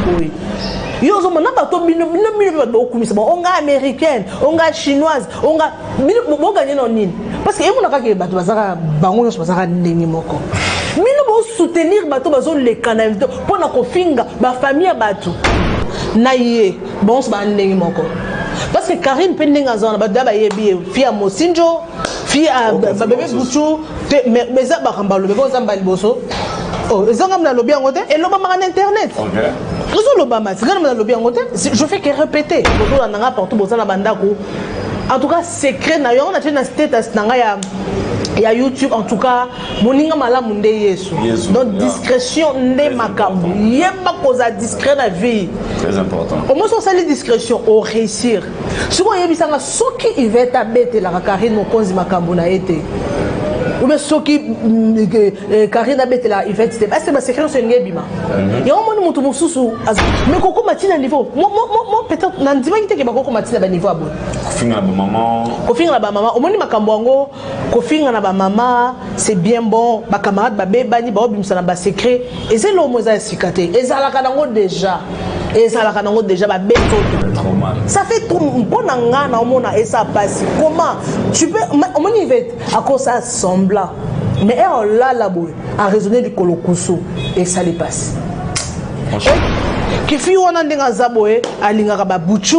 boy. Yo zo mana bato bino bato kumisa ba onga américaine, onga chinoise, onga bo gagner non nini. Parce que yemo nakaki bato bazaka bango nyonso bazaka ndenge moko. Mino bo soutenir bato bazo le canavito pona ko finga ba famille ya bato. Na ye bon ba ndenge moko. Parce que Karine pendinga zona ba daba yebi fia Mosinjo, fia bébé Bouchou, mais ça ba kamba lobe ko zamba liboso. Oh, ezanga mna lobi yango te et loba manga internet. OK. Rezo loba ma, ezanga mna lobi yango te, je fais que répéter. Bozo na nga partout bozo na bandako. En tout cas secret na yo on a tenu na status na nga ya YouTube en tout cas moninga malamu nde Yesu. Donc discrétion nde makambo. Yeba koza discret na vie. Très important. Au moins on sali discrétion au réussir. Souvent yebisanga soki iveta bete la Karine mokonzi makambo na été. Ou bien ceux qui Karine a bête là, il fait c'est parce que ma secret c'est ngébima. Il y a un moment où tout mon sous mais coco matina niveau. Moi peut-être n'en dis pas que coco matina ba niveau abo. Kofinga na ba maman. Kofinga na ba maman. Au moins makambo ngo kofinga na ba maman, c'est bien bon. Ba camarade ba beba ni ba obimsa na ba secret. Et c'est l'homme za sikate. Et ça la kanango déjà. Et ça la kanango déjà ba beto. Trop mal. Ça fait trop bon ngana au monde et ça passe. Comment tu peux au moins il va à cause ça semble. Mais elle là là-bas a raisonné du Kolokuso et ça les passe. Qui fit on a denga zaboé alinga ba buchu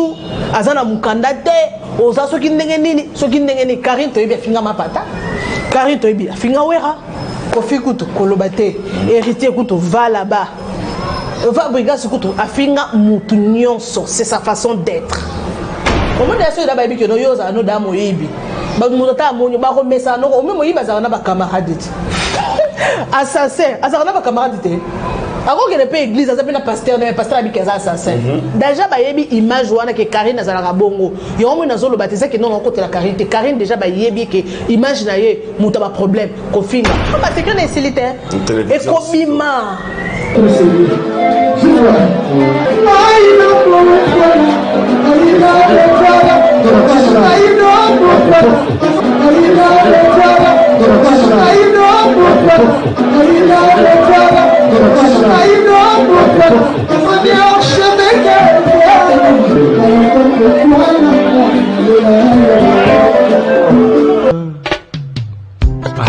azana mukandate oza soki ndenge nini soki ndenge ni Karine to yebia finga mapata Karine to yebia finga wera kofi kutu kolobate héritier kutu va là-bas va brigas kutu afinga mutu nyonso c'est sa façon d'être. Comment d'ailleurs là baby que no yoza no damo yibi ba mutata monyo ba ko mesa no o memo yiba za na ba camarade assassin azana ba camarade te ako que le pays église azapena pasteur mais pasteur abikaza assassin déjà ba yebi image wana que Karine azala bongo yo mo nazo lo baptiser que non côté la Karine te Karine déjà ba yebi que image na ye muta ba problème ko finga ba c'est que na silité et kobima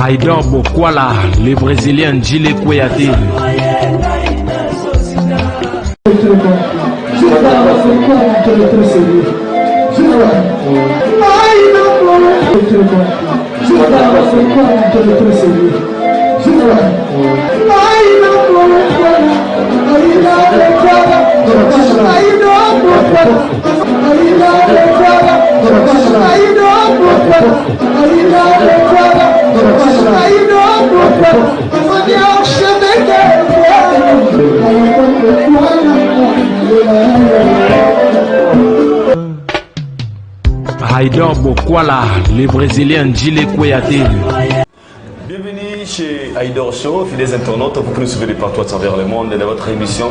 Haïdor Bokwala, le Brésilien Djile Kouyaté. Haïdor Bokwala, le Brésilien Djile Kouyaté. Bienvenue chez Haïdor Show, fidèles internautes, vous pouvez nous suivre de partout à travers le monde dans votre émission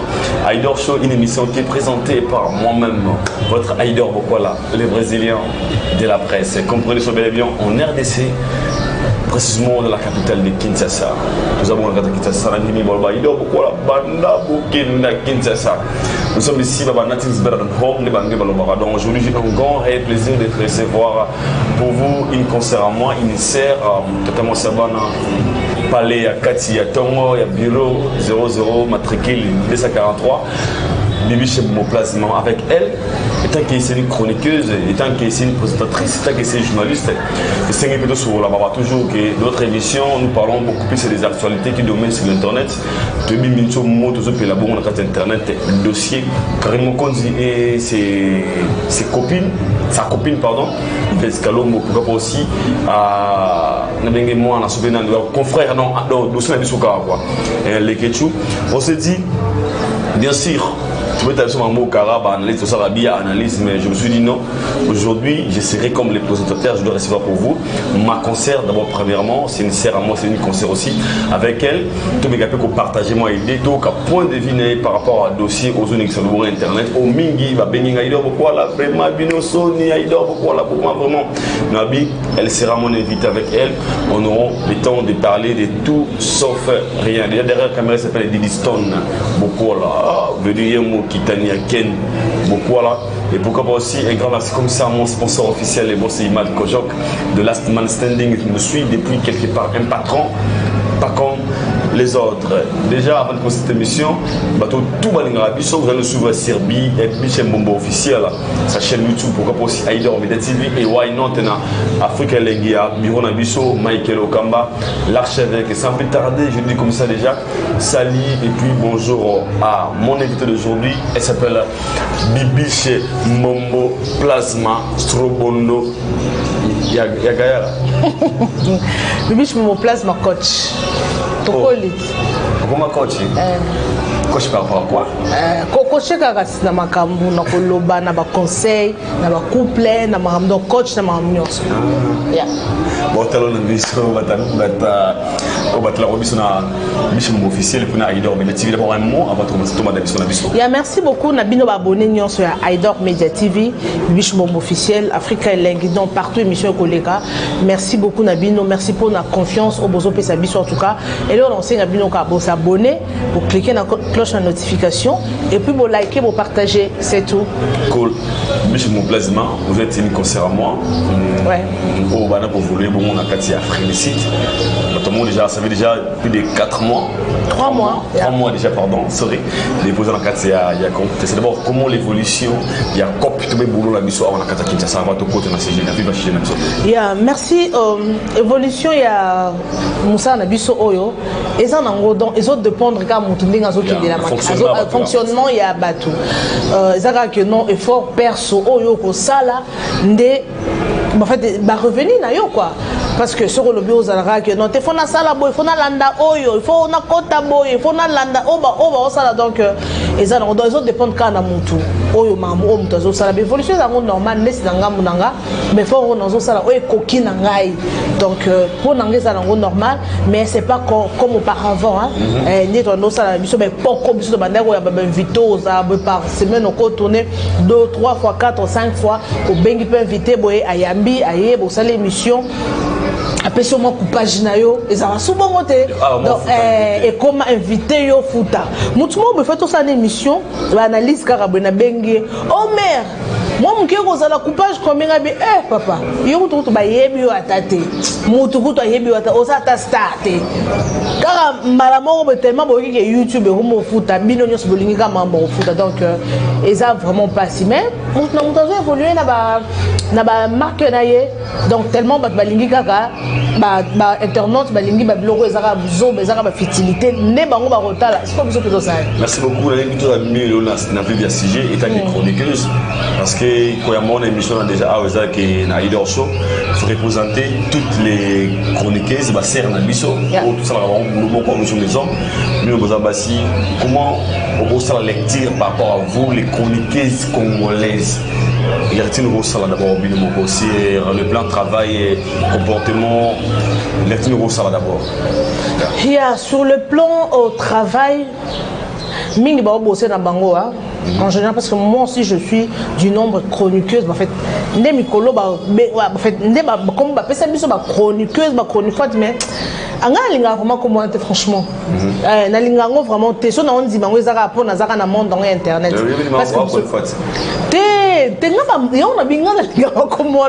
Haïdor Show, une émission qui est présentée par moi-même, votre Haïdor Bokwala, le Brésilien de la presse. Comprenez ce bel et bien en RDC, précisément dans la capitale de Kinshasa. Nous avons un Kinshasa, Haïdor Bokwala, Banda Bukina Kinshasa. Nous sommes ici à Native Berdan Home, donc aujourd'hui j'ai un grand réel plaisir de recevoir pour vous une concert à moi, une serre, totalement Sabana, Palais à Kati, à Tongo, à Bureau 00, matricule 243. Bibi chez mon placement avec elle, étant qu'elle est une chroniqueuse, étant qu'elle est une présentatrice, étant qu'elle est une journaliste, et c'est plutôt sur la barre toujours que d'autres émissions, nous parlons beaucoup plus des actualités qui dominent sur l'internet. Tu as mis sur mot tout ça puis la bonne carte internet, le dossier Karine Mokonzi et ses copines, sa copine pardon, Vescalo pourquoi pas aussi à Nabenge moi on a sauvé notre confrère non dossier na bisuka quoi. Les Ketchou, on se dit bien sûr tu veux t'aller sur un mot carab, analyse, tout ça, la bille, analyse, mais je me suis dit non. Aujourd'hui, je serai comme les présentateurs, je dois recevoir pour vous. Ma concert, d'abord, premièrement, c'est une sœur à moi, c'est une concert aussi. Avec elle, tout mes gars pour partager moi idée, donc à point de vue par rapport à dossier aux zones sur le internet, au Mingi, va bénir Aïdor, pourquoi là, vraiment, Bino Sony, Aïdor, pourquoi là, pour moi, vraiment. Nabi, elle sera mon invitée avec elle. On aura le temps de parler de tout sauf rien. Déjà derrière la caméra, ça s'appelle Didi Stone, beaucoup là, veut dire mot Kitania Ken, beaucoup là. Et pourquoi pas aussi un grand merci comme ça, mon sponsor officiel, et bon, c'est Imad Kojok de Last Man Standing, qui me suit depuis quelque part, un patron, pas comme les autres. Déjà, avant de commencer cette émission, tout Balingabiso, vous allez suivre Serbie et Michel Bombo officiel, sa chaîne YouTube, pourquoi pas aussi Aïdor Media TV et Why Not, Africa Lengia, Biro Nabiso, Michael Okamba, l'archevêque. Et sans plus tarder, je dis comme ça déjà, salut et puis bonjour à mon invité d'aujourd'hui. Elle s'appelle Bibiche Mombo Plasma Strobondo Yagayara. Bibiche Mombo Plasma coach. Tokoli. Comment coach? Coach par rapport à quoi? Coach kaka na makambu na koloba na ba conseil na ba couple na makambu coach na makambu nyonso. Yeah. Bon talon biso bata la remise na mission officiel pour Aïdor Media TV. D'abord un mot avant de commencer Thomas Davis na biso. Yeah, merci beaucoup na bino ba abonné nyonso ya Aïdor Media TV, mission officiel Africa Elengi donc partout émission koleka. Merci beaucoup na bino, merci pour la confiance au bozo pesa biso en tout cas. Et là on enseigne à bino ka s'abonner pour cliquer na cloche de notification et puis vous liker, vous partager, c'est tout. Cool. Mission mon plasma, vous êtes une concert à moi. Ouais. Au Bana pour voler, bon on a Katia Félicite. Tout le monde déjà, ça fait déjà plus de 4 mois. 3 mois. 3 mois déjà, pardon, sorry. Déposé dans Katia, il y a c'est d'abord comment l'évolution, il y a cop tout le boulot la mission avant la Katia Kinshasa, ça va tout côté dans ces jeunes, la vie va chez nous. Yeah, merci. Évolution, il y a Moussa Nabiso Oyo. Et ça, ils ont dépendre quand Moutunding a zoki de la marque. Fonctionnement, il y a Batou. Ça que non effort perso Oyo ko sala ndé en fait ba revenir na yo quoi. Parce que sur le bureau zalaka que non, il faut na sala boy, il faut na landa oyo, il faut na kota boy, il faut na landa oba sala donc ils ont dépendre quand na mutu oyo mamu o mutu zo sala évolution za normal nesi na ngamu nanga mais faut on zo sala oyo koki na ngai donc pour nanga ça normal mais c'est pas comme auparavant hein ni to no sala biso mais poko biso bandako ya ba invito za par semaine on tourner 2 3 fois 4 5 fois au bengi peut inviter boy ayambi aye bo sala émission après sur mon coupage na yo et ça va souvent monter donc et comment inviter yo futa mutumo me fait tout ça une émission l'analyse karabena bengi oh mère moi mon keko za la coupage combien ngabi papa yo tout ba yebi yo atate mutu kuto yebi yo atate osata starte kara malamo ko tellement bo ki YouTube ko mo futa bino nyos bolingi ka mambo futa donc et ça vraiment pas si mais mutu na mutu zo évoluer na ba marque na ye donc tellement ba balingi kaka ba internaute balingi ba logo ezaka zo bezaka ba fertilité ne bango ba rotala c'est comme ça que ça. Merci beaucoup la invité à mieux na vie sujet étant chroniqueuse parce que quand mon émission a déjà à que na Aïdor Show faut représenter toutes les chroniqueuses ba ser na biso tout ça nous beaucoup nous sommes les hommes nous vous abassi comment on ça la lecture par rapport à vous les chroniqueuses congolaises. Il y a d'abord le plan de travail et comportement. D'abord. Il y a sur le plan au travail, mingi ba bosser na bango en général parce que moi aussi je suis du nombre chroniqueuse en fait ndé mikolo ba en fait ndé ba comme ba pesa biso ba chroniqueuse ba chroniqueuse mais anga linga vraiment comment franchement na linga ngo vraiment te so na on dit bango ezaka pour na zaka na monde dans internet parce que on a bien comment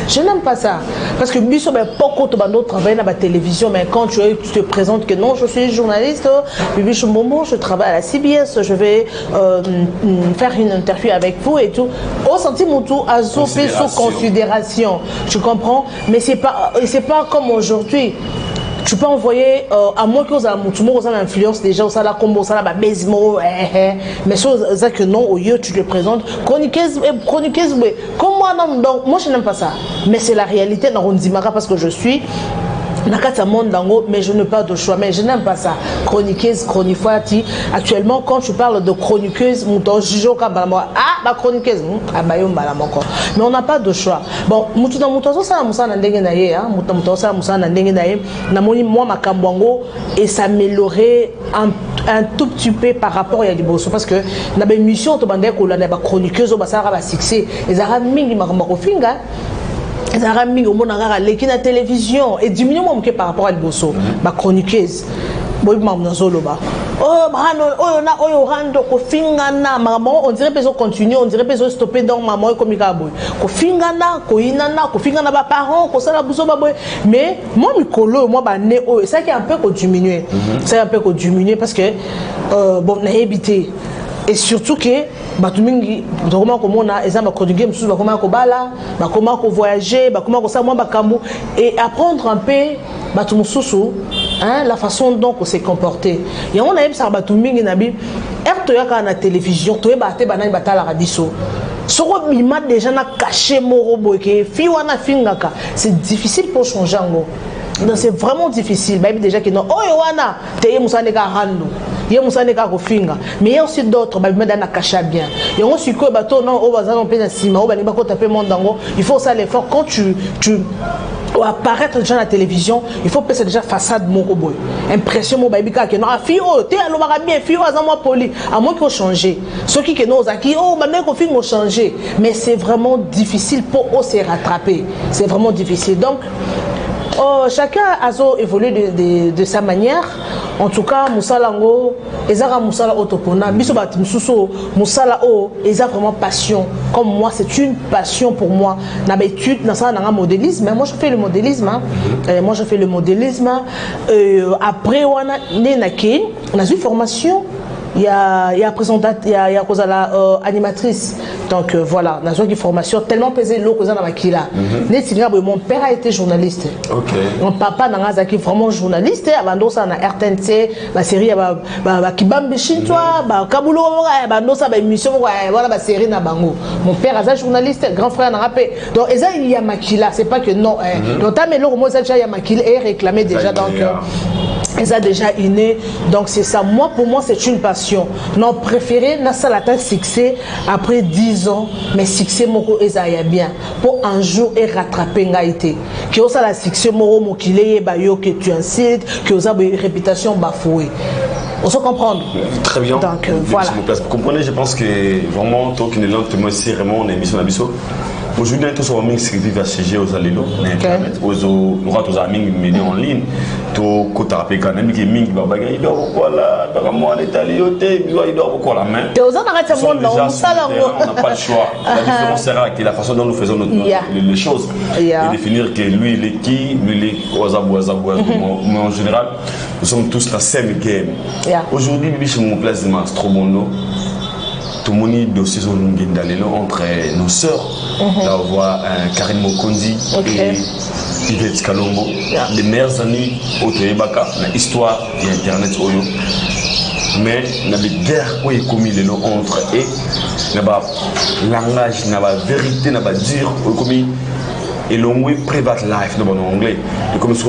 je n'aime pas ça parce que biso ben beaucoup de bandes travaillent dans la télévision mais quand tu te présentes que non je suis journaliste Bibiche Mombo je travaille à la CBS je vais faire une interview avec vous et tout au sentiment tout à sous considération tu comprends mais c'est pas comme aujourd'hui. Tu peux envoyer à moins que vous avez l'influence déjà ça la combo ça la basimo mais ça que non au lieu tu te présentes chroniqueuse comme moi non donc moi je n'aime pas ça mais c'est la réalité dans Rondimara parce que je suis Nakata Mondango, mais je n'ai pas de choix. Mais je n'aime pas ça. Chroniqueuse, chroniqueuse. Actuellement, quand tu parles de chroniqueuse, ma chroniqueuse, mais on n'a pas de choix. Bon, moi, ma Kambwango, et s'améliorer un tout petit peu par rapport à Liboso. Parce que dans la mission, on a chroniqueuse, on a succès. Et ça a mis ma Zarami au monde à la télévision et diminue mon par rapport à Liboso, ma chroniqueuse. Oh, on dirait que continuer, on dirait que stopper dans maman comme il a beau. Mais moi, moi, ça qui est un peu diminué. C'est un peu diminué parce que, bon, on a évité. Et surtout que batumingi comment on a exemple chroniquer monsieur comment ko bala comment ko voyager comment ko ça moi bakambu et apprendre un peu batumususu hein la façon dont on s'est comporté et on a eu ça batumingi nabi erto yaka na télévision to ebate banani batala radiso soko bima déjà na caché morobo ke fi wana fingaka c'est difficile pour changer ngo donc c'est vraiment difficile bah déjà que non oh wana teye musane ka rando il y a mais il y a aussi d'autres bien et on suit que bateau non au bazar on peut il faut ça l'effort quand tu apparaître déjà à la télévision il faut passer déjà façade mon boy impression mon baby que non fille oh t'es allô bien fille à moi poli à moins qu'il faut changer ceux qui nous qui oh maintenant qu'on filme changer mais c'est vraiment difficile pour se rattraper c'est vraiment difficile donc chacun a évolué de sa manière. En tout cas, Moussalango, Ezara Moussala Otopona, Bisobat Moussousso, Moussala O, Ezara vraiment passion. Comme moi, c'est une passion pour moi. D'habitude, dans ça, on a un modélisme. Moi, je fais le modélisme. Moi, je fais le modélisme. Après, on a une formation. Il y a présentatrice, il y a animatrice. Donc voilà, dans une formation tellement pesée l'eau que ça n'a pas mon père a été journaliste. OK. Mon papa n'a pas vraiment journaliste. Avant ça na RTNC, la série Kibambe Chintwa, Kabulo, bando ça émission voilà la série na bango. Mon père a journaliste, grand frère n'a rappé. Donc il y a Makila, c'est pas que non. Donc t'as mais l'eau moi ça il y a Makila et réclamé déjà donc. Ils ont déjà inné, donc c'est ça. Moi, pour moi, c'est une passion. Non, préféré, n'a ça la succès après 10 ans, mais succès, moko ezaya bien. Pour un jour, et rattraper ngaïté. Que ça la succès, moro mokile, bayo, que tu incites, que vous avez une réputation bafouée. On se comprend. Très bien. Donc, voilà. Vous comprenez, je pense que vraiment, toi qui ne l'as pas, c'est vraiment une émission d'Abisso. Aujourd'hui, tous les gens qui vivent à CG aux Alélo, aux amis qui en ligne, tout côté rappelé quand même qui ming babaga il dort quoi là, dans moi on est allé au thé, il dort quoi la main. Tu os arrêté mon nom, ça là on n'a pas le choix. La différence sera que la façon dont nous faisons les choses et définir que lui il est qui, lui il est wazabou, mais en général nous sommes tous la same game. Aujourd'hui, bibi chez mon place de Mastromono. Tout le monde dossier entre nos sœurs. Là, on voit Karine Mokondi et Yvette Kalombo. Les meilleures années au Toyebaka, l'histoire et Internet. Mais il y a des guerres qui sont commises entre eux. Il y a des langages, il y a des vérités, il y a des dires commis. Et l'anglais private life de mon anglais, et comme ça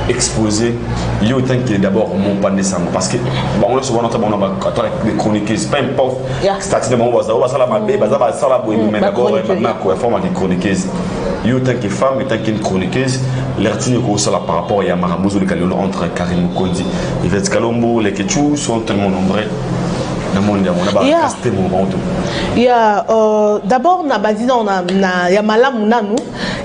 exposé, il y a autant qu'il est d'abord mon pas descendre parce que bon, on souvent notamment des chroniqueurs, peu importe, statistique de mon voisin, on va ça la malbé, ça va ça la boue, mais d'abord maintenant quoi, forme des chroniqueurs. Il y a autant que femme, autant qu'une chroniqueuse, l'article que ça par rapport à Yamaramuzo de Kalolo entre Karim Kondi, Yvette Kalombo, les Ketchou sont tellement nombreux. Il y a d'abord il y a Malam Nanou,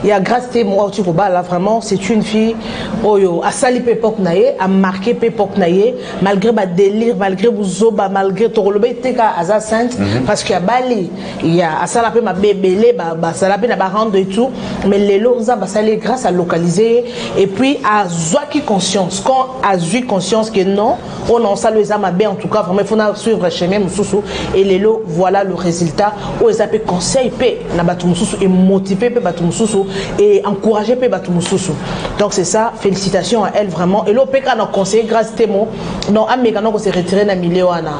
il y a Grâce moi tu là vraiment c'est une fille oyo a sali pepok naie a marqué pepok naie malgré ba délire malgré buzoba malgré torolobe teka aza sainte parce qu'il y a Bali il y a asala pe ma bébélé ba sala pe na ba rendre et tout mais les loza ba sali grâce à localiser et puis à zoaki conscience quand a eu conscience que non on en ça les ma bé en tout cas vraiment il faut suivre chemin mususu et lelo voilà le résultat où ils appellent conseil pe na batu mususu et motiver pe batu mususu et encourager pe batu mususu. Donc c'est ça, félicitations à elle vraiment. Et l'OPK n'a conseillé grâce témo non ameka non se retirer na milieu wana.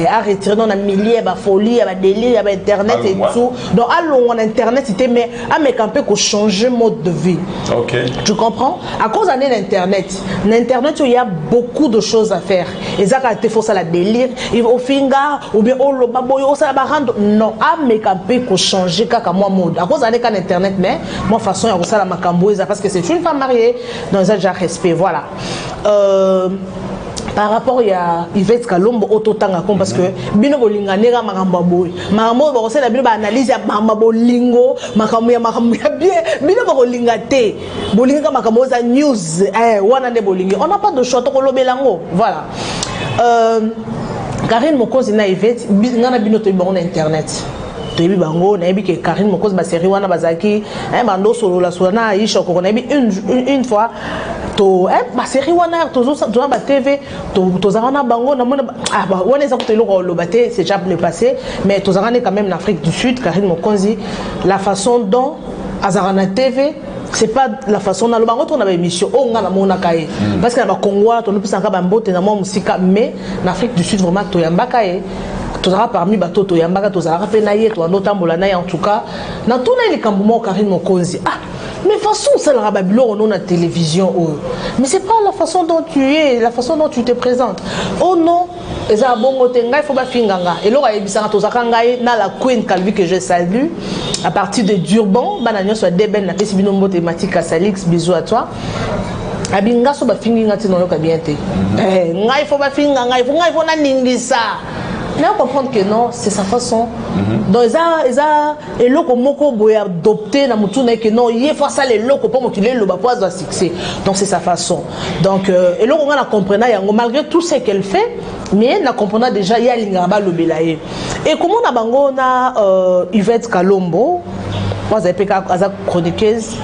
A retirer dans na milieu ba folie, ba délire, ba internet et tout. Donc allons en internet c'était mais ameka un peu qu'on changer mode de vie. OK. Tu comprends? À cause de l'internet. L'internet il y a beaucoup de choses à faire. Et ça quand tu fais ça la délire, il au finga ou bien oh le baboyo ça va rendre non ameka un peu qu'on changer kaka moi mode. À cause de l'internet mais moi façon ya ça la makambo parce que c'est une femme mariée dans un déjà respect voilà. Par rapport à Yvette Kalombo autotanga parce que bino bolinga nega makamba boy makambo ba kosela bino ba analyse ya makamba bolingo makambo ya bien bino ba kolinga te bolinga makambo za news wana ne bolingi on n'a pas de choix to kolobelango voilà. Karine Mokonzi na Yvette ngana bino to ba on internet toyebi bango na yebi ke Karine Mokonzi ba série wana bazaki bando solo la sona aisha ko na yebi une fois to ba série wana to ba TV to zana bango na mona wana ça ko to lo lobaté c'est déjà le passé mais to zana quand même en Afrique du Sud Karine Mokonzi la façon dont azarana TV c'est pas la façon dans le bango on a émission on a la mona kae parce que na Congo to no pisanga ba mbote na mo musika mais en Afrique du Sud vraiment to yamba kae tozara parmi batoto yambaka tozara pe na ye to anotambola na ye en tout cas na tout na likambo Karine Mokonzi mais façon ça la babilo on a télévision mais c'est pas la façon dont tu es la façon dont tu te présentes oh non eza bongo te ngai faut ba finganga et lora ebisanga tozaka ngai na la Queen Calvi que je salue à partir de Durban bana nyonso deben na pesi binombo thématique à Salix bisous à toi abinga so ba finginga ti noyoka bien te ngai faut ba finganga ngai faut na ningisa. Mais on comprend que non, c'est sa façon. Donc, et l'autre moko boy adopté na mutuna que non, il faut ça les locaux pour motiver le bapoise doit succès. Donc c'est sa façon. Donc et l'autre on a compris malgré tout ce qu'elle fait, mais on a compris déjà il y a l'ingaba le belaye. Et comment on a bango na Yvette Kalombo, moi j'ai fait as chroniqueuse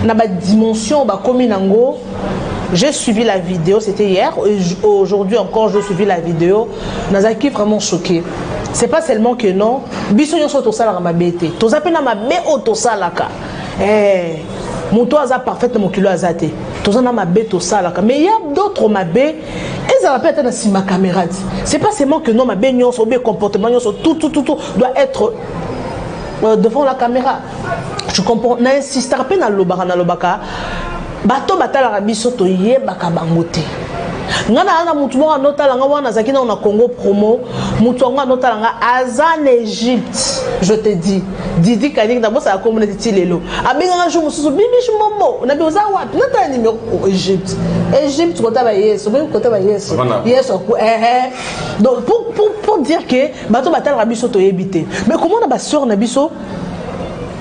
na ba dimension ba kominango. J'ai suivi la vidéo, c'était hier. Aujourd'hui encore, je suivi la vidéo. Nazaki vraiment choqué. C'est pas seulement que non. Biso yon so to sala ma bete. To zapena ma be auto salaka. Moto aza parfait mon kilo azate. To zana ma be to salaka. Mais il y a d'autres ma be. Et ça va peut-être dans si ma caméra. C'est pas seulement que non ma be nyon so be comportement nyon so tout doit être devant la caméra. Je comprends. Na insister pe na lobaka. Bato batala biso to yebaka bango te ngana ana mutu mo anotala nga wana zaki na Congo promo mutu nga anotala nga azan Égypte je te dis Didi Kanik na bosa communauté ti lelo abinga nga jour mususu bibish momo na biza wapi nata numéro Égypte kota ba yeso même kota ba yeso yeso donc pour dire que bato batala biso to yebite mais comment na ba sœur na biso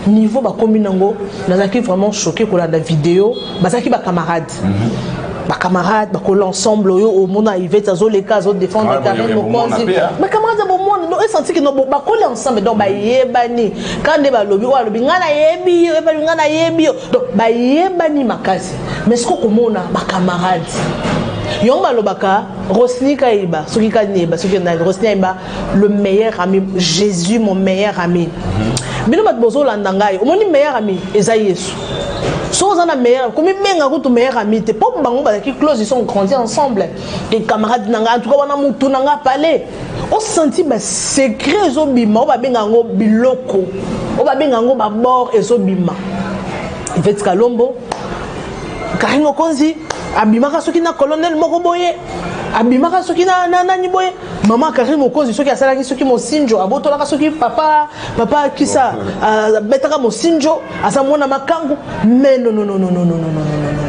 niveau ba kominango nazaki vraiment choqué pour la vidéo bazaki ba camarade ba camarade ba ko l'ensemble au monde Yvette azo les cas autres défendre Karine Mokonzi ba camarade bon monde no senti que no ba ko ensemble donc ba yebani quand ba lobi wa lobi ngana yebi ba ngana yebi donc ba yebani makasi mais ce ko komona ba camarade Yomba Lobaka, Rosni Kaïba, Soki Kaneba, Soki Rosni le meilleur ami, Jésus, mon meilleur ami. Bino Matbozo Landangai, mon meilleur ami, Esaïesu. Sans un meilleur, comme il meilleur ami, t'es pas bango qui close, ils sont grandis ensemble. Les camarades Nanga, en tout cas, on a moutou Nanga palais. On sentit bah secret Zobima, on va bien en biloko, on va bien en bord et Zobima. Yvette Kalombo, Karine Mokonzi. Abimaka soki na colonel moko boye abimaka soki na nani boye maman Karine Mokonzi soki asala ki soki mosinjo abotola soki papa kisa betaka mosinjo asa mona makangu mais non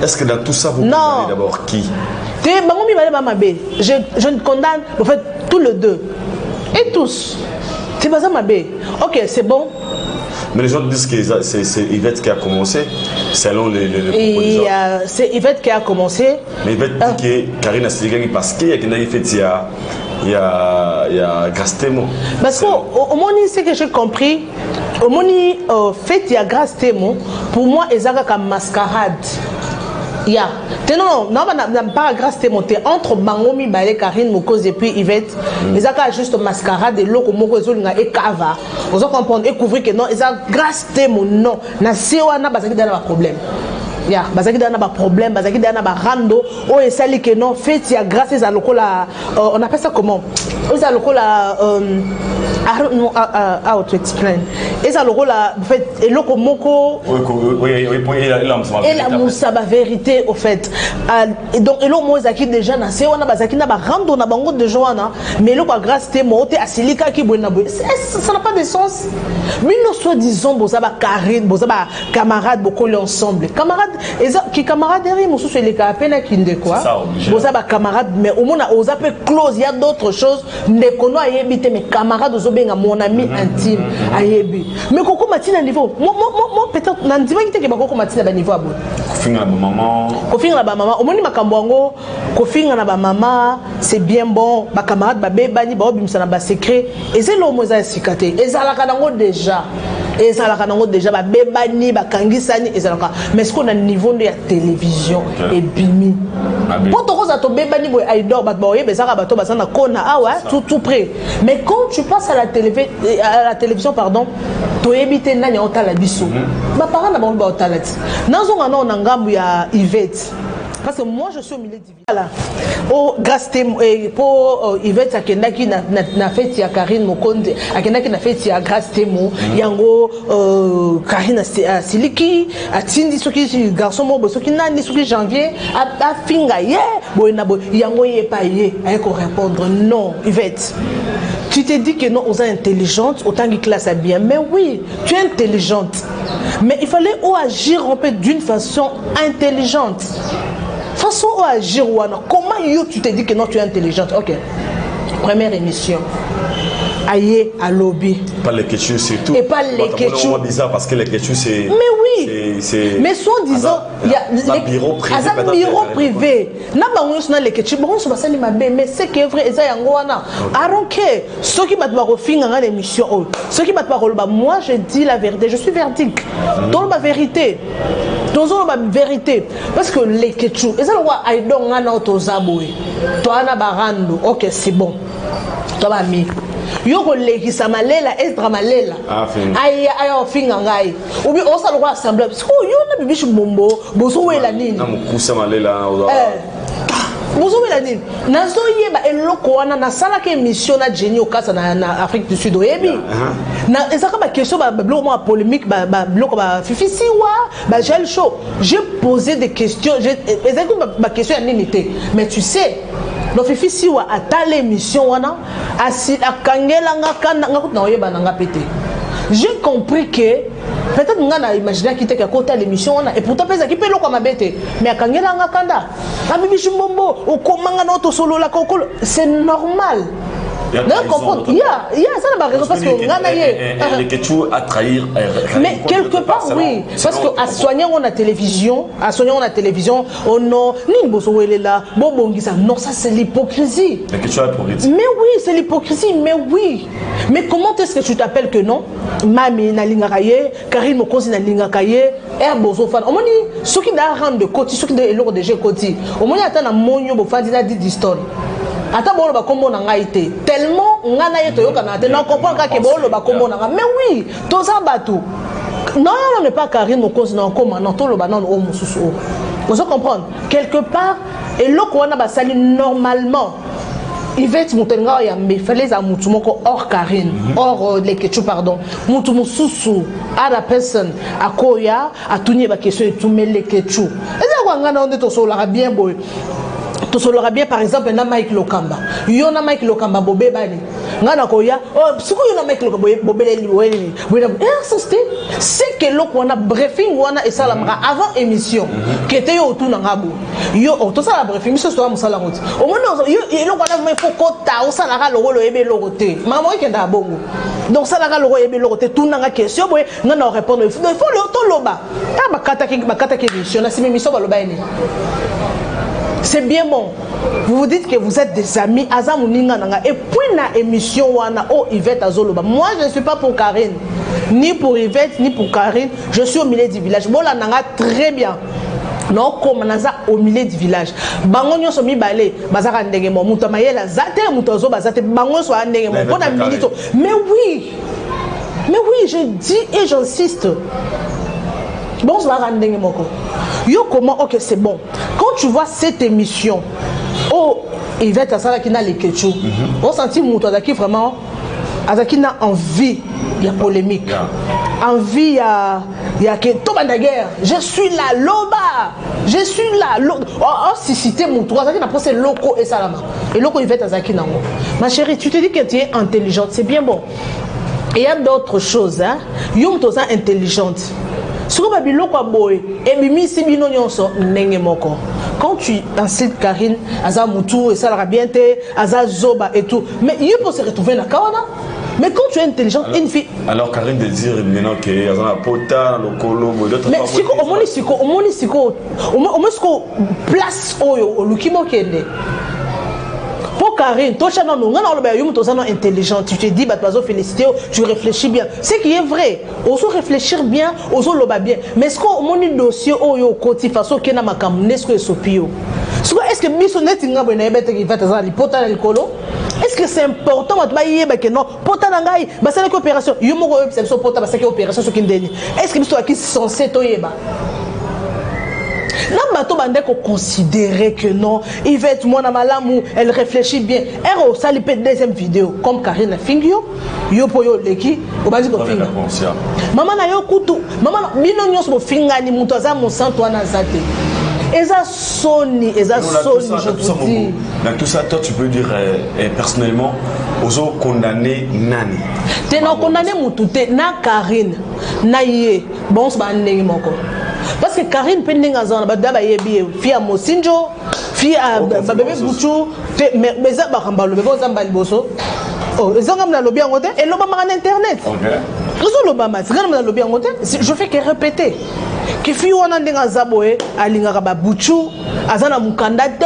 est-ce que dans tout ça vous condamnez d'abord qui te bango mi bale mabe je condamne en fait tous les deux et tous c'est pas ça mabe OK c'est bon. Mais les gens disent que c'est Yvette qui a commencé, selon les propos des autres. C'est Yvette qui a commencé. Mais Yvette dit que Karine a dit parce qu'il y a Yvette, il y a Grastemo. Parce qu'au moins, c'est que j'ai compris, au moins, fait, il y a Grastemo, pour moi, ils ont comme mascarade. Ya. Non, pas grâce témoté entre Bangomi Balé Karine Mokoz et puis Yvette. Ils ont juste mascarade et l'eau comme Mokozolinga et Kava. Vous allez comprendre et couvrir que non, ils ont grâce témoin non. Na sewana bazaki dans un problème. Ya, bazaki dans un problème, bazaki dans un rando. Oh et ça que non fait il y a grâce à lokola on appelle ça comment? Ils ont lokola I don't know how to explain. Ils ont lokola en fait et loko moko. Oui, et la moussa vérité au fait. Et donc et l'homme qui déjà na se wana bazaki na ba rando na bango de joana mais le quoi grâce té moté asilika ki bonna boy. Ça n'a pas de sens. Mais nous soi-disant bozaba Karine, bozaba camarades bokoli ensemble. Camarades qui camaraderie musu sur les capena qui de quoi. Bozaba camarades mais au moins on a close, il y a d'autres choses ne kono ayebite mes camarades ozobenga mon ami intime ayebi. Mais koko matina niveau. Moi peut-être nandima ki te ke bakoko matina ba niveau abo. Kofinga ba maman. Kofinga ba maman. Omoni makambo ngo kofinga na ba maman, c'est bien bon. Ba camarade ba bebani ba obimisa na ba secret. Eze lo moza sikate. Ezalaka nango déjà. Ezalaka nango déjà ba bebani ba kangisani ezalaka. Mais ce qu'on a niveau de la télévision et bimi. Pour to koza to bebani boy idol ba boye bezaka bato basana kona awa tout près. Mais quand tu passes à la télévision pardon, to ebite nani otala biso. Ba parents na ba otala. Nazo ngana na ngambu ya Yvette. Parce que moi je suis au milieu du village. Voilà. Oh, grâce pour Yvette Akendaki na fête ya Karine Mokonde, Akendaki na fête ya grâce temo, yango Karine Siliki, atindi soki garçon mo soki nani soki janvier, a finga ye, boyna boy, yango ye pa ye, ayeko répondre non, Yvette. Tu te dis que non, on est intelligente, autant que classe à bien. Mais oui, tu es intelligente. Mais il fallait agir un peu d'une façon intelligente. Façon à agir, comment tu te dis que non, tu es intelligente? Ok. Première émission. Aïe à lobby. Pas les questions, c'est tout. Et pas les questions. C'est bizarre parce que les questions, c'est. Mais oui. Mais soit disant, il y a les bureaux privés. Un bureau privé. N'a pas les questions. Bon, ça va s'aller mais c'est que vrai. Et ça, yangwana. I don't care. Ceux qui battent au fin dans l'émission, ceux qui battent parole, moi je dis la vérité. Je suis verdict. Dans la vérité. Dans la vérité. Parce que les questions. Et ça, I don't know to zaboué. Toi, na barando. Ok, c'est bon. Toi, ami. Yoko leki samalela estra malela aya ofinga ngai ubi osalo kwa assemblée parce que yo na bibishi bombo bozo wela nini na mukusa malela bozo wela nini nazo yeba eloko wana na sala ke émission na Jenny okasa na Afrique du Sud oyebi na ezaka ba question ba bloko ma polémique ba bloko ba fifisiwa ba gel show j'ai posé des questions ezaka ba question ya nini te mais tu sais donc fifi si wa ata l'émission wana asi akangela ngakana ngakuta oyeba nanga pété. J'ai compris que peut-être ngana imaginer qu'il était à côté l'émission wana et pourtant pesa ki pelo kwa mabete mais akangela ngakanda abibi shimbombo ukomanga na to solo la kokolo c'est normal. Il y a ça la raison parce que les questions à trahir mais quelque part oui parce que à soigner on a télévision on non ni boso là bobongisa non ça c'est l'hypocrisie la question est mais oui c'est l'hypocrisie mais oui mais comment est-ce que tu t'appelles que non mami na lingakaye Karine Mokonzi na lingakaye bozo fan omoni ceux qui da rendre côté ceux qui de eloko de jeu côté omoni ata na monyo bo fandi na di story. Attends, bon, on a été tellement on a été on comprend que bon, mais oui, tout ça bateau. Non, on n'est pas Karine Mokonzi non comment non tout le banan au mususu. Vous comprendre quelque part et l'eau qu'on a basali normalement. Yvette Moutenga ya me fallait à mutumoko hors Karine hors les questions pardon mutumususu à la personne à koya à tourner ba question et tout mais les questions. Et ça quoi ngana on est au la bien boy. Tu sauras bien par exemple na Mike Lokamba. Yo na Mike Lokamba bobé bani. Ngana koya oh suko yo na Mike Lokamba bobé li weli. C'est que loko wana briefing wana et ça la avant émission. Qui était yo tout na ngabo. Yo to ça la briefing so so musala ngoti. Au moins yo loko wana mais faut kota o ça la lo ebe lo roté. Maman qui nda bongo. Donc ça la lo ebe lo roté tout na question boy ngana répondre. Il faut le to loba. Ta bakata ki émission na simi miso ba loba ene. C'est bien bon. Vous vous dites que vous êtes des amis. Et puis na émission wana oh Yvette Azoloba. Moi je ne suis pas pour Karine, ni pour Yvette, ni pour Karine. Je suis au milieu du village. Bon là nanga très bien. non comme naza au milieu du village bango nyonso mibale bazaka ndenge mo muto mayela zate muto zo bazate bango so ndenge mo pona milito mais oui je dis et j'insiste bon ça va ndenge moko yo comment ok c'est bon quand tu vois cette émission oh il va être ça qui n'a les ketchu on sentit muto qui vraiment azaki na envie il y a polémique envie il y a que tout bande guerre je suis là loba je suis là oh si cité mon trois ça qui n'a pas c'est loco et salama et loco il fait azaki nango ma chérie tu te dis que tu es intelligente c'est bien bon et il y a d'autres choses hein yom to ça intelligente sur ba biloko boy et bimi si bino nyonso ndenge moko quand tu incites Karine aza mutu et ça la bien te aza zoba et tout mais il peut se retrouver na kawana. Mais quand tu es intelligente, une fille. Alors Karine désire maintenant que y a un pota, le colo, d'autres. Mais si on place au lukimo kende. Pour Karine, toi tu es intelligente, tu te dis bah tu féliciter, tu réfléchis bien. Ce qui est vrai, oso réfléchir bien, oso loba bien. Mais est-ce qu'on moni dossier au côté façon que na makam nesko esopio. Est-ce que misonnet nga bena ebete ki fata za li pota le colo? Est-ce que c'est important que non pota nangai basala ko opération yo moko c'est so pota basala ko opération so kindeni est-ce que biso qui censé toyeba na bato bande ko considérer que non il va être mona malamu elle réfléchit bien elle au sali pe deuxième vidéo comme Karine Fingio yo po yo leki o bazi ko finga maman na yo kutu maman bino nyos mo finga ni muto za mo santo na zate Eza Sony, je te dis. Dans tout ça, toi, tu peux dire personnellement, aux autres condamnés nani. Tu n'as condamné Moutouté, na Karine, na Yé, bon, c'est pas un moko. Parce que Karine pending à zone, bah yebi, fille à Mosinjo, fille à bébé Bouchou, mais ça va rembalo, mais bon, ça va bosso. Oh, ils ont comme la lobby en côté et l'obama en internet. Ils ont l'obama, c'est comme la lobby en côté. Je fais que répéter. Que fille on a des azaboé, alinga ba Bouchou, azana mukandate,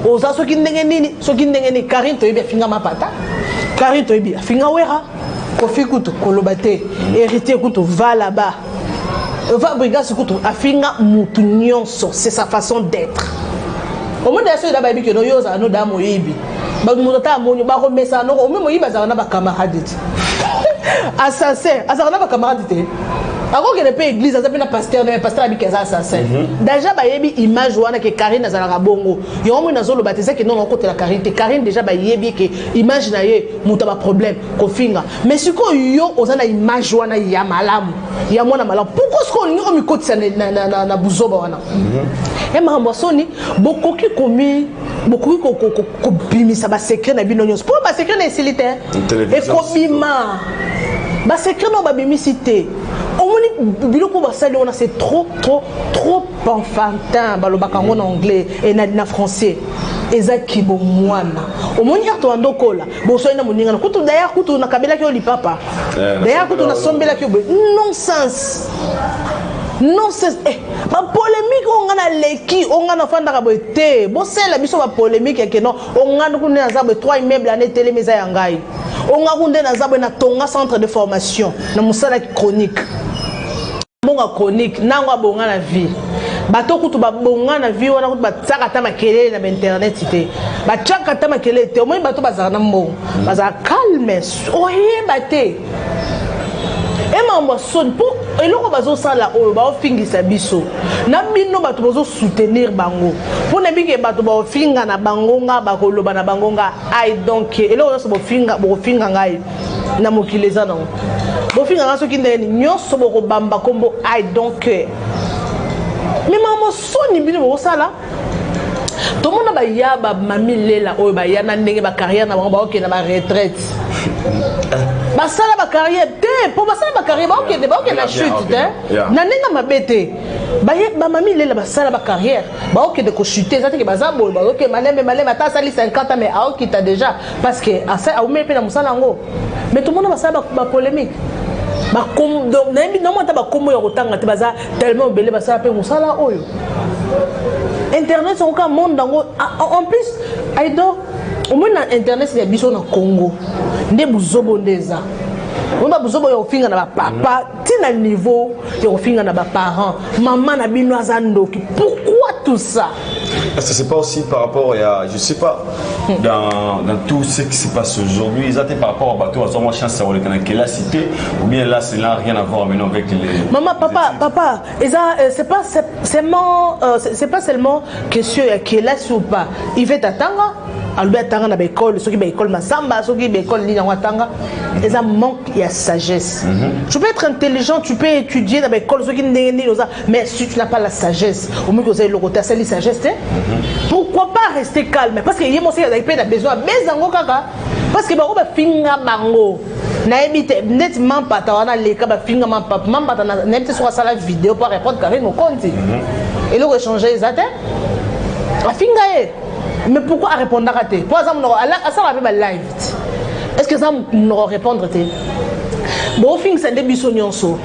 oza soki ndenge nini, Karine to yebia finga mapata. Karine to yebia finga wera. Kofi kuto kolobate, héritier kuto va là-bas. Va brigade kuto afinga mutu nyonso, c'est sa façon d'être. Au moins d'ailleurs là baby que no yoza no damo yibi. Ba mutata monyo ba remesa no au même yiba za na ba camarade. Assassin, azana ba camarade te. Avant que ne pas église, ça na pasteur, mais pasteur abi kaza assassin. Déjà ba yebi image wana que Karine azala bongo. Yo mo nazo lo batisa que non on côté la Karine, Karine déjà ba yebi que image na ye muta ba problème ko finga. Mais si ko yo ozana image wana ya malamu. Ya mona malamu. Pourquoi ce qu'on ni mi côté na buzoba wana? Et ma Sony beaucoup qui commis beaucoup ko bimisa ba secret na bino nyos. Pour ba secret na silitaire. Et ko bima. Ba secret no ba bimisité. C'est trop enfantin en anglais et en français ezaki bo mwana omoni arto andokola bo soina moninga na kutu d'ailleurs kutu na kabela ki olipapa d'ailleurs kutu na sombela ki nonsense ma polémique on a leki on a fanda ka bote bo sela biso ba polémique ke non on a kunde na zabe 3 immeubles ane télé meza ya ngai on a kunde na zabe na tonga centre de formation na musala chronique bonga chronique nangwa bonga na vie bato kutu ba bonga na vie wana kutu ba tsaka ta makele na internet ite ba tsaka ta makele te au moins bato bazaka na mbongo bazaka calme oyeba te emamba son po eloko bazo sala oyo ba ofingisa biso na bino bato bazo soutenir bango po na bike bato ba ofinga na bangonga ba koloba na bangonga I don't care eloko so bo finga ngai na mokileza nango bofinga ngaso kindeni nyoso boko bamba kombo I don't care mais maman Sony bino bo sala to mona ba ya ba mami lela oyo ba ya na ndenge ba carrière na bango ba okena ba retraite ba sala ba carrière te pour ba sala ba carrière ba okena chute te na ndenge mabete ba mami lela ba sala ba carrière ba okena ko chuter ça te que baza bol ba okena maleme ata sali 50 ans mais a okita déjà parce que asa a umepe na musala ngo mais tout le monde ba sala ba polémique ba comme donc na mo ta ba comme yo kotanga te baza tellement belé ba sala pe musala oyo internet c'est encore monde dango en plus aido au moins internet c'est biso na Congo nde buzobo ndeza on a buzobo yo finga na ba papa tina niveau yo finga na ba parents maman na bino azandoki pourquoi tout ça. Est-ce que c'est pas aussi par rapport à, je sais pas, dans tout ce qui se passe aujourd'hui, ils étaient par rapport au bateau, à ce moment chance à quelle la cité, ou bien là, c'est là rien à voir maintenant avec les. Maman, papa, c'est pas seulement question qui est là ou pas. Il fait attendre. Alors, attendre dans l'école, ceux qui ont l'école Massamba, ceux qui ont l'école Linawatanga, ils ont manque de sagesse. Tu peux être intelligent, tu peux étudier dans l'école, ceux qui ont mais si tu n'as pas la sagesse, au mieux que vous avez le côté, c'est la sagesse, pourquoi pas rester calme? Parce que y a besoin de parce que bah finga mango na ebite nettement pata wana leka ba finga mamba na net sur la vidéo pour répondre carré nos comptes et le échanger les atte a finga mais pourquoi répondre à raté pour exemple ça va live est-ce que ça nous répondre té bon fin c'est des biso nyonso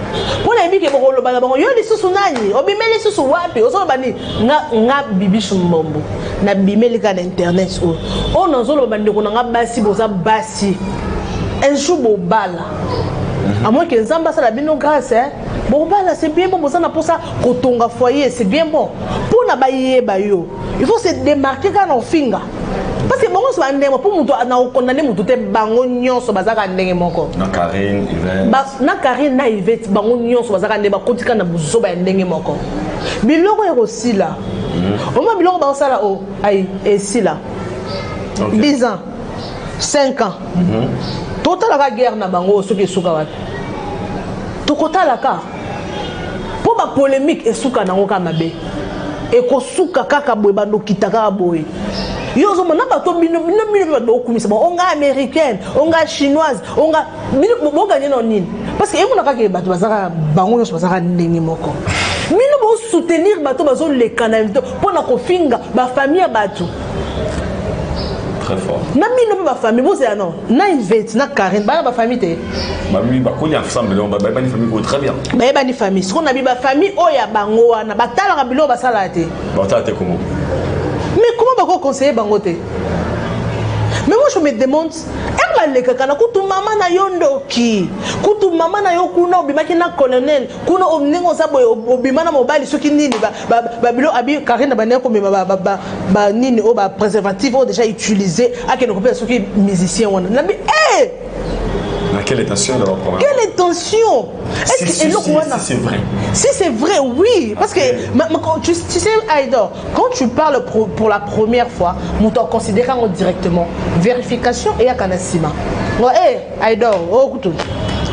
pour na ebike bo lo bala bon yo li susu nani obimeli susu wapi oso bani nga bibi shumbombo na bimeli ka internet o nozolo bandi ko nga basi boza basi un jour bo bala à moins que nzamba ça la bino grâce bon bala c'est bien bon boza na pour ça kotonga foyer c'est bien bon pour na baye bayo il faut se démarquer quand on finga parce que bon on se va ndemo pour muto na condamner muto te bango nyonso bazaka ndenge moko na Karine Yvette na Karine na Yvette bango nyonso bazaka ndenge bakotika na buzo ba ndenge moko biloko ya kosila au moins biloko ba sala o ai esila 10 ans 5 ans total la guerre na bango soki suka wapi tokotala ka po ba polémique esuka nango ka mabe e ko suka kaka boye bando kitaka boye yo zo mona bato bino ba okumisa bon onga américaine onga chinoise onga bino bo gagner non nini parce que e mona kaka bato bazaka bango nyonso bazaka ndenge moko bino bo soutenir bato bazo le canal pour na kofinga ba famille bato très fort na bino ba famille bo c'est non na Yvette na Karine ba famille te bah oui bah qu'on y ensemble on ba ni famille ko très bien ba ni famille ce qu'on a ba famille oya bango wana batala bilo basala te batala te comment mais comment va conseiller bangote mais moi je me demande elle va lekaka na kutu mama na yondoki kutu mama na yokuna obimaki na colonel kuna omningo za boy obima na mobile soki nini ba bilo abi Karine ba neko ba nini o ba préservatif o déjà utilisé akeno ko pe soki musicien wana na bi quelle tension de leur problème? Quelle tension? Est-ce que si c'est vrai? Si c'est vrai, oui. Parce que tu sais, Aïdor, quand tu parles pour la première fois, nous t'en considérons directement vérification et akanasima. Aïdor, oh couteau.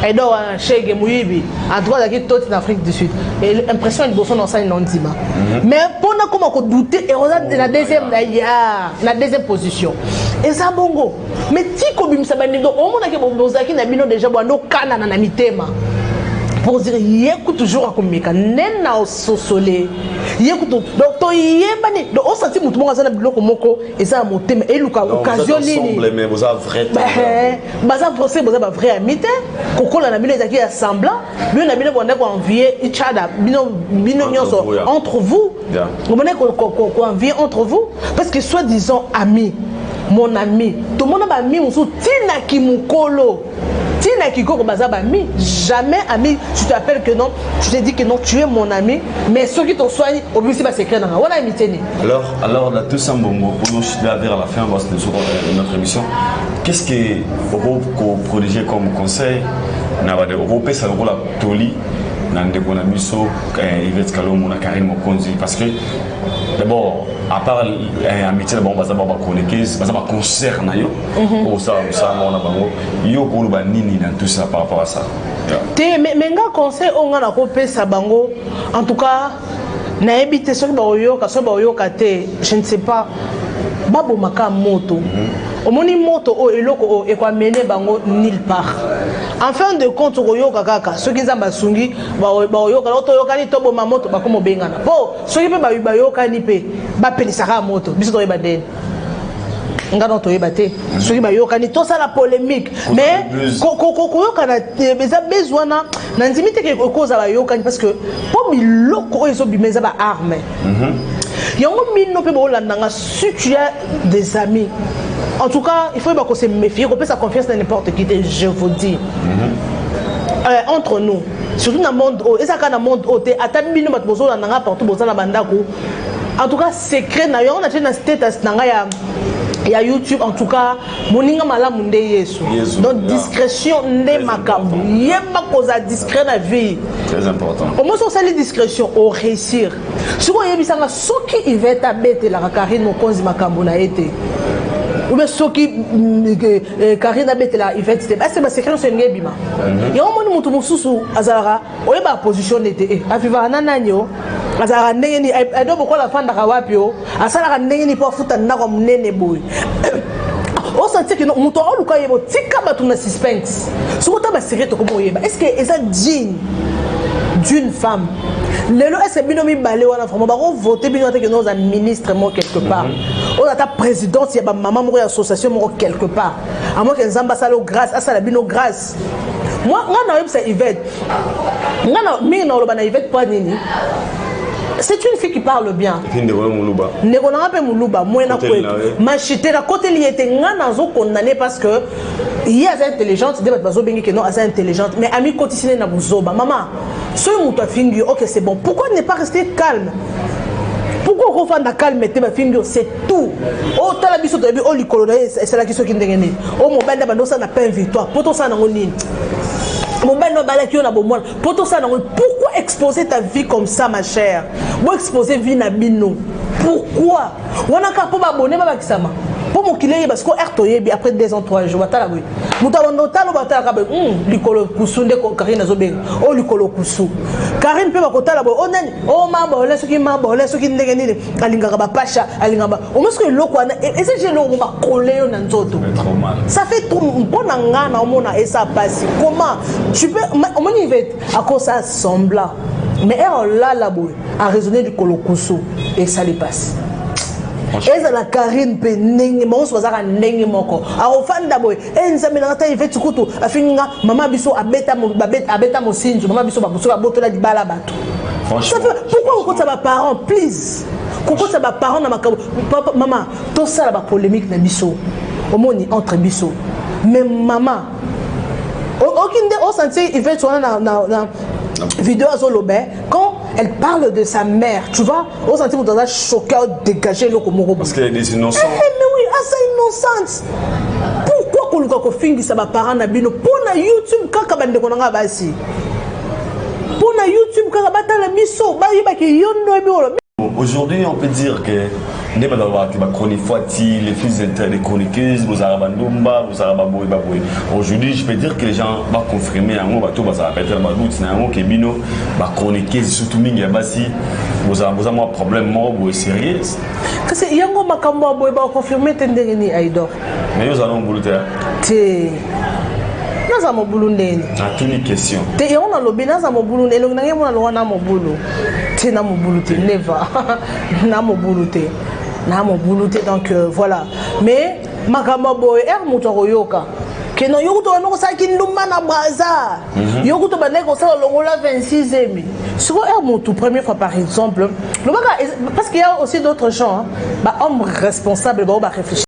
Aïdor, chez Gemouibi, en droit d'aller tout en Afrique du Sud. Et l'impression est de bosser dans ça, il n'en dit pas. Mais pendant qu'on douter, et on a la deuxième position. Et ça bongo mais tiko bim sabanido o mona ke bozaki na bino déjà bondo kana na mitema pour dire yeku toujours akomeka nena ososole yeku to donc to yebani do o senti mutu monga sana biloko moko eza motema eluka occasion nini mais vous avez vrai baza procès boza ba vrai amité kokola na bino ezaki ya semblant bino na bino bonda ko envier ichada bino nyonso entre vous vous bonda ko envier entre vous parce que soi-disant amis mon ami, tout le monde a mis un sou tina ki mukolo. Tina ki koko baza ba mi, jamais ami, tu t'appelles que non, tu te dis que non, tu es mon ami, mais ceux qui t'ont soigné, au bout c'est pas secret dans on a imité. Alors là tout ça bongo, pour nous vers la fin de notre émission, qu'est-ce que vous prodigez comme conseil na ba de Europe ça le la toli nande kona miso Yvette Kalomo na Karine Mokonzi parce que d'abord à part amitié bon baza ba connecter baza ba concert na yo pour ça mona bango yo ko lu ba nini dans tout ça par rapport à ça mais nga conseil on nga na ko pesa bango en tout cas na ebité so ba oyoka te je ne sais pas babo maka moto omoni moto o eloko o ekwamene bango nulle part en fin de compte oyoka kaka soki nzamba sungi ba oyoka to yokani to boma moto bakomo bengana po soki pe ba yokani pe ba pelisaka moto biso to yeba den ngana to yeba te soki ba yokani to ça la polémique mais koyoka na besoin na nzimite ke koza ba yokani parce que po biloko ezo bimeza ba arme yango mino pe bolandanga si tu as des amis en tout cas il faut pas qu'on se méfie qu'on peut sa confiance dans n'importe qui je vous dis entre nous surtout dans le monde et ça quand dans le monde ata mino bat bozo landanga partout bozo na bandako en tout cas secret na yo on a fait un status na il y a YouTube en tout cas moninga malamu nde yesu donc discrétion nde makambo yeba koza discret na vie très important au moins on sali discrétion au réussir ce qu'on yebisanga soki il va être bête la Karine okonzi makambo na été ou bien soki Karine bête la il va être c'est ma secret c'est ngebima ya omoni mutu mususu azara oyeba position était afiva nananyo azara ndenge ni ado boko la fanda kawapi o asala ndenge ni po futa ndako munene boy on sentit que mutu oluka yebo tika batu na suspense soko ba secret ko moyeba est-ce que eza digne d'une femme lelo est-ce que binomi balé wana vraiment ba voter bino que nous un ministre mo quelque part on a ta présidence ya ba maman mo association mo quelque part à moins que nzamba salo grâce à ça bino grâce moi on a eu ça Yvette on a mis na lo bana Yvette pas nini. C'est une fille qui parle bien. Ne connaît pas Moulouba, moi na quoi. Machité la côté lié était ngana zo condamné parce que il y a intelligente, des bazo bengi que non assez intelligente, mais ami quotidien na buzoba. Maman, ce muto fingi, OK c'est bon. Pourquoi ne pas rester calme? Pourquoi on fait la calme et ma finger c'est tout. Oh tala biso to bi oh likolo c'est la question qui ndengene. Oh mon banda bando ça n'a pas une victoire. Poto ça na ngoni. Pourquoi exposer ta vie comme ça, ma chère? Pourquoi exposer vie na bino? Pourquoi? On a qu'à pas abonner ma kisama. Pour mon kilé parce qu'on est après 2 ans 3 jours. Batala oui. Mutawando talo batala kabe. Likolo kusunde ko Karine azobeng. Oh likolo kusu. Karine pe bakota la bo. Oh nani? Oh mabo la soki ndenge nini. Alinga ba pasha, alinga ba. O mosko loko na et c'est j'ai loko ba coller na nzoto. Ça fait trop bon nga na omona et ça passe. Comment tu peux on manivette à cause ça sembla. Mais elle là la boy a raisonné du kolokuso et ça lui passe. Eza la Karine pe ndenge mo so zaka ndenge moko a ofanda boy enzambe na ta Yvette kutu afinga mama biso abeta mo sinju mama biso babuso babotola di bala bato. Pourquoi on compte ça ba parents please pourquoi ça ba parents na makabo papa maman tout ça la ba polémique na biso omoni entre biso mais maman aucune de au senti Yvette so na vidéo azolobé quand elle parle de sa mère, tu vois, on sentit dans un choqué, dégager le comoro. Parce qu'elle est innocente. Mais oui, c'est innocente. Pourquoi qu'on lui a fait ça va parents nabino pour na YouTube quand kabande konanga basi. Pour na YouTube quand kabata la miso, ba yiba ki yondo ebolo. Aujourd'hui, on peut dire que les filles des chroniqueuses, vous avez aujourd'hui, je peux dire que les gens vont confirmer un mot, surtout vous avez un problème mort sérieux. Parce que yango makambo boy ba confirmer tendeni Aïdor. Mais nous allons boulotter. Nous avons boulot ndeni. À toute question. Te on a lobby nous avons boulot ndeni ngenge mona lo na mo boulot. Te na mo boulot te never. Na mo boulot te. Na mo boulot te donc voilà. Mais makambo boy muto royoka. Que non yokuto banoko sa kindumba na braza. Yokuto baneko sa longola 26e. Sur muto première fois par exemple, parce qu'il y a aussi d'autres gens, hommes responsables ba réfléchir.